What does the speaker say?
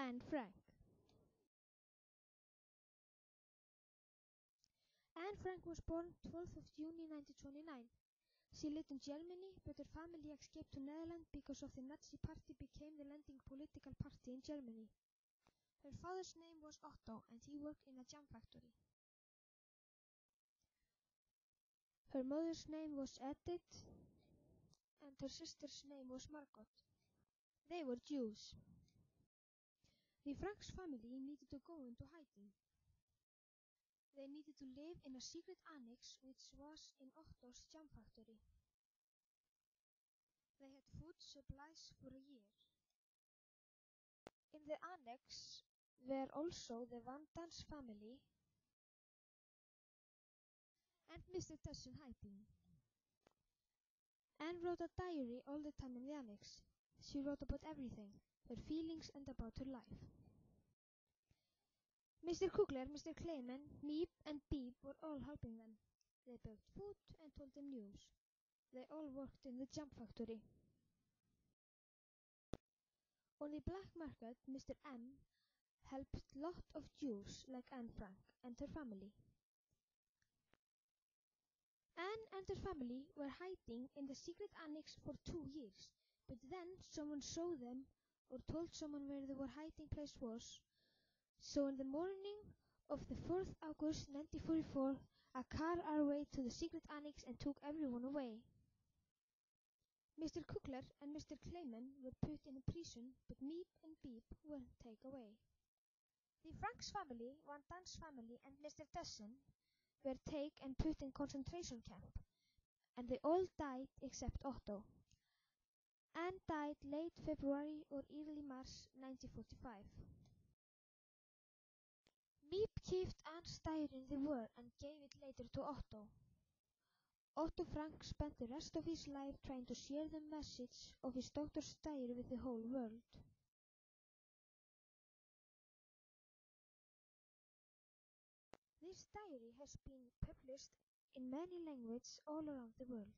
Anne Frank. Anne Frank was born 12th of June 1929. She lived in Germany, but her family escaped to Netherlands because of the Nazi Party became the leading political party in Germany. Her father's name was Otto, and he worked in a jam factory. Her mother's name was Edith, and her sister's name was Margot. They were Jews. The Franks family needed to go into hiding. They needed to live in a secret annex which was in Otto's jam factory. They had food supplies for a year. In the annex were also the Van Dans family and Mr. Tussen hiding. Anne wrote a diary all the time in the annex. She wrote about everything, her feelings and about her life. Mr. Kugler, Mr. Clement, Miep and Beep were all helping them. They built food and told them news. They all worked in the jam factory. On the black market, Mr. M helped lot of Jews like Anne Frank and her family. Anne and her family were hiding in the secret annex for 2 years, but then someone saw them or told someone where their hiding place was. So in the morning of the 4th August 1944, a car arrived to the secret annex and took everyone away. Mr. Kugler and Mr. Clement were put in prison, but Miep and Beep weren't taken away. The Franks family, Van Dans family and Mr. Tussen were taken and put in concentration camp, and they all died except Otto. Anne died late February or early March 1945. Miep kept Anne's diary in the war and gave it later to Otto. Otto Frank spent the rest of his life trying to share the message of his daughter's diary with the whole world. This diary has been published in many languages all around the world.